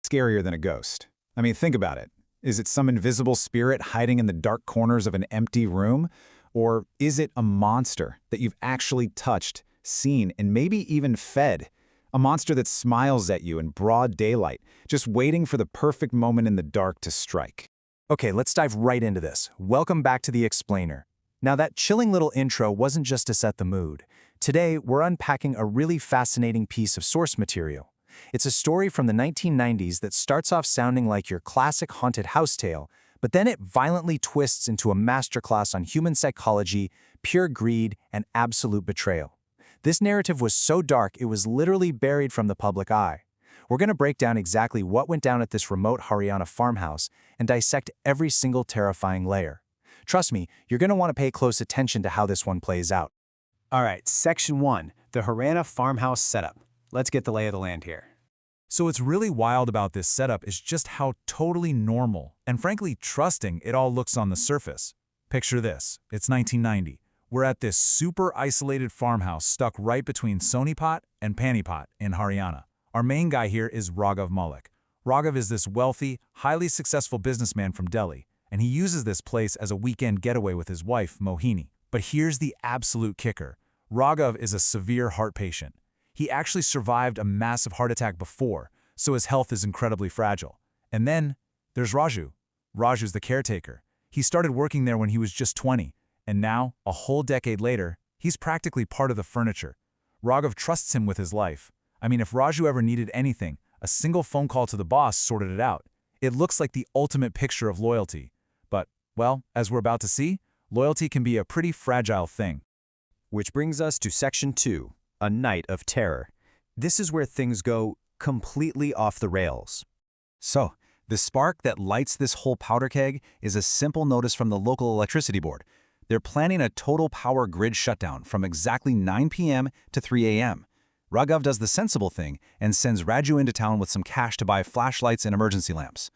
scarier than a ghost. I mean, think about it. Is it some invisible spirit hiding in the dark corners of an empty room? Or is it a monster that you've actually touched, seen, and maybe even fed? A monster that smiles at you in broad daylight, just waiting for the perfect moment in the dark to strike. Okay, let's dive right into this. Welcome back to The Explainer. Now, that chilling little intro wasn't just to set the mood. Today, we're unpacking a really fascinating piece of source material. It's a story from the 1990s that starts off sounding like your classic haunted house tale, but then it violently twists into a masterclass on human psychology, pure greed, and absolute betrayal. This narrative was so dark it was literally buried from the public eye. We're going to break down exactly what went down at this remote Haryana farmhouse and dissect every single terrifying layer. Trust me, you're going to want to pay close attention to how this one plays out. All right, Section 1, the Haryana farmhouse setup. Let's get the lay of the land here. So what's really wild about this setup is just how totally normal and frankly trusting it all looks on the surface. Picture this, it's 1990. We're at this super isolated farmhouse stuck right between Sonipat and Panipat in Haryana. Our main guy here is Raghav Malik. Raghav is this wealthy, highly successful businessman from Delhi, and he uses this place as a weekend getaway with his wife, Mohini. But here's the absolute kicker. Raghav is a severe heart patient. He actually survived a massive heart attack before, so his health is incredibly fragile. And then there's Raju. Raju's the caretaker. He started working there when he was just 20, and now, a whole decade later, he's practically part of the furniture. Raghav trusts him with his life. I mean, if Raju ever needed anything, a single phone call to the boss sorted it out. It looks like the ultimate picture of loyalty. But, well, as we're about to see, loyalty can be a pretty fragile thing. Which brings us to Section 2, a night of terror. This is where things go completely off the rails. So, the spark that lights this whole powder keg is a simple notice from the local electricity board. They're planning a total power grid shutdown from exactly 9 p.m. to 3 a.m. Raghav does the sensible thing and sends Raju into town with some cash to buy flashlights and emergency lamps.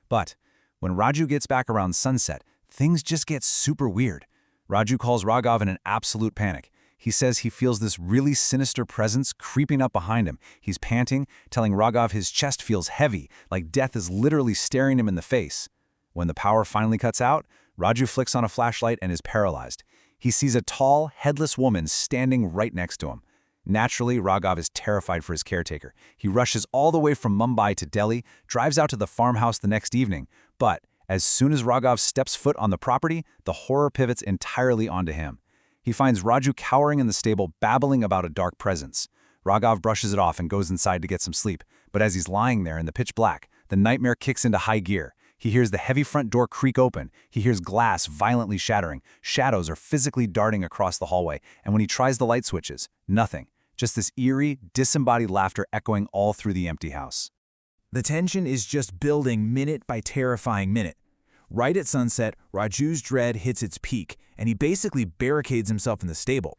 But when Raju gets back around sunset, things just get super weird. Raju calls Raghav in an absolute panic. He says he feels this really sinister presence creeping up behind him. He's panting, telling Raghav his chest feels heavy, like death is literally staring him in the face. When the power finally cuts out, Raju flicks on a flashlight and is paralyzed. He sees a tall, headless woman standing right next to him. Naturally, Raghav is terrified for his caretaker. He rushes all the way from Mumbai to Delhi, drives out to the farmhouse the next evening. But as soon as Raghav steps foot on the property, the horror pivots entirely onto him. He finds Raju cowering in the stable, babbling about a dark presence. Raghav brushes it off and goes inside to get some sleep. But as he's lying there in the pitch black, the nightmare kicks into high gear. He hears the heavy front door creak open. He hears glass violently shattering. Shadows are physically darting across the hallway. And when he tries the light switches, nothing. Just this eerie, disembodied laughter echoing all through the empty house. The tension is just building minute by terrifying minute. Right at sunset, Raju's dread hits its peak, and he basically barricades himself in the stable.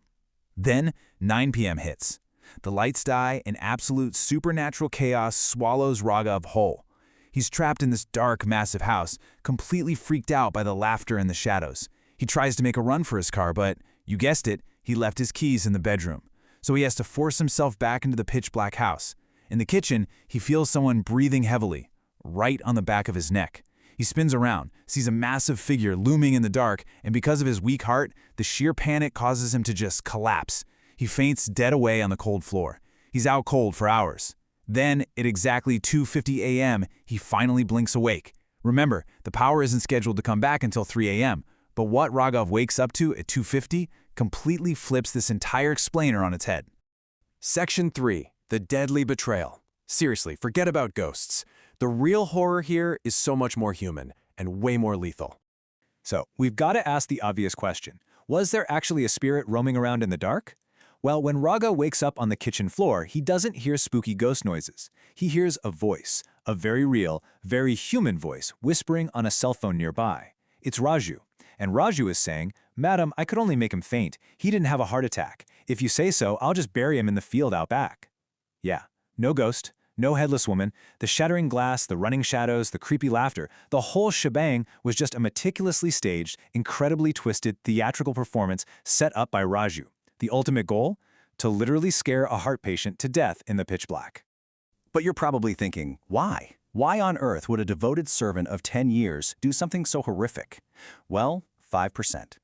Then, 9 p.m. hits. The lights die, and absolute supernatural chaos swallows Raghav whole. He's trapped in this dark, massive house, completely freaked out by the laughter and the shadows. He tries to make a run for his car, but, you guessed it, he left his keys in the bedroom. So he has to force himself back into the pitch-black house. In the kitchen, he feels someone breathing heavily, right on the back of his neck. He spins around, sees a massive figure looming in the dark, and because of his weak heart, the sheer panic causes him to just collapse. He faints dead away on the cold floor. He's out cold for hours. Then, at exactly 2:50 a.m., he finally blinks awake. Remember, the power isn't scheduled to come back until 3 a.m., but what Raghav wakes up to at 2:50 completely flips this entire explainer on its head. Section 3, the deadly betrayal. Seriously, forget about ghosts. The real horror here is so much more human and way more lethal. So, we've got to ask the obvious question. Was there actually a spirit roaming around in the dark? Well, when Raga wakes up on the kitchen floor, he doesn't hear spooky ghost noises. He hears a voice, a very real, very human voice, whispering on a cell phone nearby. It's Raju. And Raju is saying, "Madam, I could only make him faint. He didn't have a heart attack. If you say so, I'll just bury him in the field out back." Yeah, no ghost, no headless woman. The shattering glass, the running shadows, the creepy laughter, the whole shebang was just a meticulously staged, incredibly twisted theatrical performance set up by Raju. The ultimate goal? To literally scare a heart patient to death in the pitch black. But you're probably thinking, why? Why on earth would a devoted servant of 10 years do something so horrific? Well, 5%.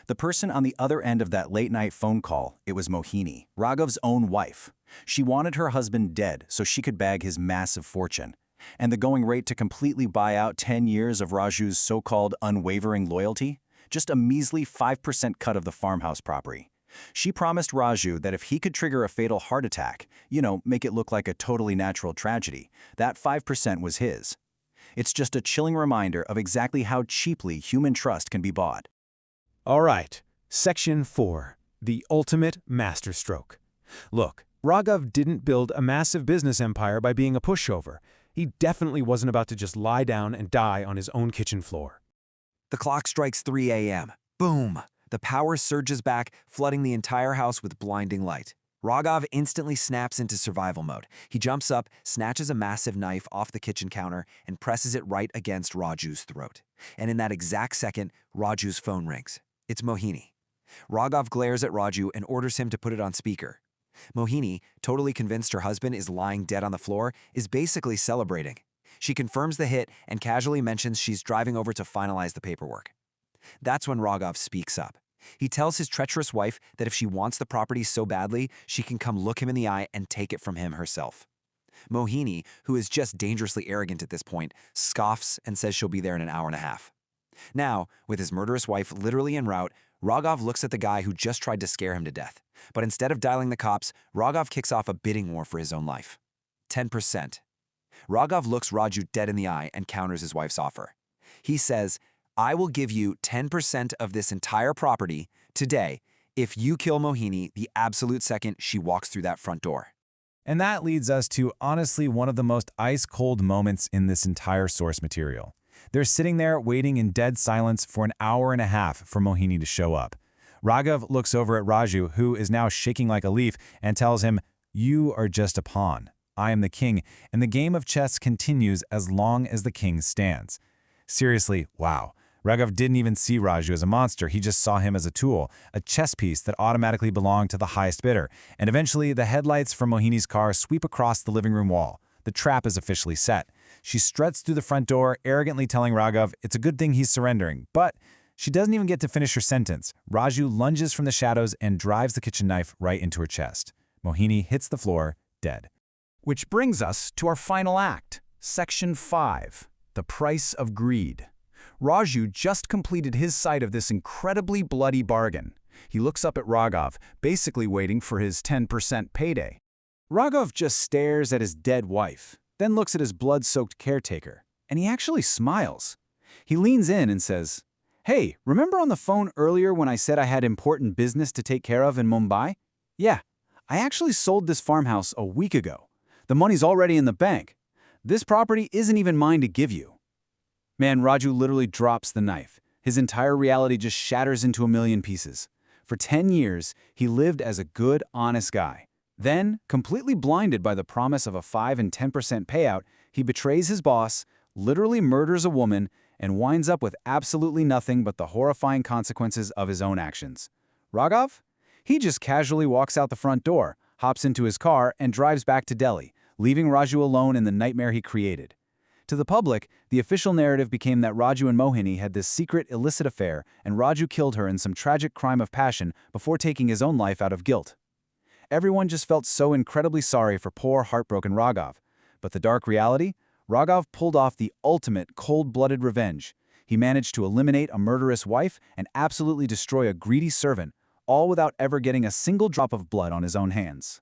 The person on the other end of that late-night phone call, it was Mohini, Raghav's own wife. She wanted her husband dead so she could bag his massive fortune. And the going rate to completely buy out 10 years of Raju's so-called unwavering loyalty? Just a measly 5% cut of the farmhouse property. She promised Raju that if he could trigger a fatal heart attack, make it look like a totally natural tragedy, that 5% was his. It's just a chilling reminder of exactly how cheaply human trust can be bought. All right, Section 4, the ultimate masterstroke. Look, Raghav didn't build a massive business empire by being a pushover. He definitely wasn't about to just lie down and die on his own kitchen floor. The clock strikes 3 a.m. Boom! The power surges back, flooding the entire house with blinding light. Raghav instantly snaps into survival mode. He jumps up, snatches a massive knife off the kitchen counter, and presses it right against Raju's throat. And in that exact second, Raju's phone rings. It's Mohini. Raghav glares at Raju and orders him to put it on speaker. Mohini, totally convinced her husband is lying dead on the floor, is basically celebrating. She confirms the hit and casually mentions she's driving over to finalize the paperwork. That's when Raghav speaks up. He tells his treacherous wife that if she wants the property so badly, she can come look him in the eye and take it from him herself. Mohini, who is just dangerously arrogant at this point, scoffs and says she'll be there in an hour and a half. Now, with his murderous wife literally en route, Raghav looks at the guy who just tried to scare him to death. But instead of dialing the cops, Raghav kicks off a bidding war for his own life. 10%. Raghav looks Raju dead in the eye and counters his wife's offer. He says, "I will give you 10% of this entire property today if you kill Mohini the absolute second she walks through that front door." And that leads us to honestly one of the most ice-cold moments in this entire source material. They're sitting there waiting in dead silence for an hour and a half for Mohini to show up. Raghav looks over at Raju, who is now shaking like a leaf, and tells him, "You are just a pawn. I am the king, and the game of chess continues as long as the king stands." Seriously, wow. Raghav didn't even see Raju as a monster, he just saw him as a tool, a chess piece that automatically belonged to the highest bidder. And eventually, the headlights from Mohini's car sweep across the living room wall. The trap is officially set. She struts through the front door, arrogantly telling Raghav it's a good thing he's surrendering. But she doesn't even get to finish her sentence. Raju lunges from the shadows and drives the kitchen knife right into her chest. Mohini hits the floor, dead. Which brings us to our final act, Section 5, the price of greed. Raju just completed his side of this incredibly bloody bargain. He looks up at Raghav, basically waiting for his 10% payday. Raghav just stares at his dead wife, then looks at his blood-soaked caretaker, and he actually smiles. He leans in and says, "Hey, remember on the phone earlier when I said I had important business to take care of in Mumbai? Yeah, I actually sold this farmhouse a week ago. The money's already in the bank. This property isn't even mine to give you." Man, Raju literally drops the knife. His entire reality just shatters into a million pieces. For 10 years, he lived as a good, honest guy. Then, completely blinded by the promise of a 5 and 10% payout, he betrays his boss, literally murders a woman, and winds up with absolutely nothing but the horrifying consequences of his own actions. Raghav? He just casually walks out the front door, hops into his car, and drives back to Delhi, leaving Raju alone in the nightmare he created. To the public, the official narrative became that Raju and Mohini had this secret illicit affair and Raju killed her in some tragic crime of passion before taking his own life out of guilt. Everyone just felt so incredibly sorry for poor, heartbroken Raghav. But the dark reality? Raghav pulled off the ultimate cold-blooded revenge. He managed to eliminate a murderous wife and absolutely destroy a greedy servant, all without ever getting a single drop of blood on his own hands.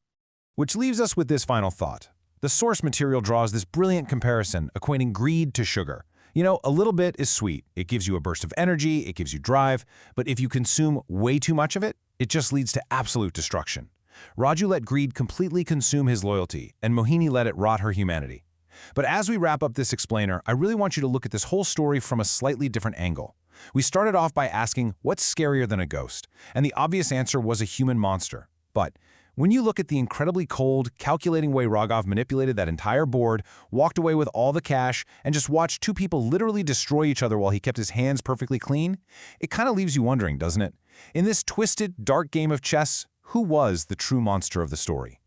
Which leaves us with this final thought. The source material draws this brilliant comparison, equating greed to sugar. A little bit is sweet. It gives you a burst of energy, it gives you drive, but if you consume way too much of it, it just leads to absolute destruction. Raju let greed completely consume his loyalty, and Mohini let it rot her humanity. But as we wrap up this explainer, I really want you to look at this whole story from a slightly different angle. We started off by asking, what's scarier than a ghost? And the obvious answer was a human monster. But when you look at the incredibly cold, calculating way Raghav manipulated that entire board, walked away with all the cash, and just watched two people literally destroy each other while he kept his hands perfectly clean, it kind of leaves you wondering, doesn't it? In this twisted, dark game of chess, who was the true monster of the story?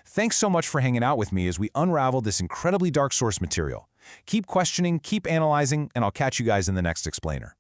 Thanks so much for hanging out with me as we unravel this incredibly dark source material. Keep questioning, keep analyzing, and I'll catch you guys in the next explainer.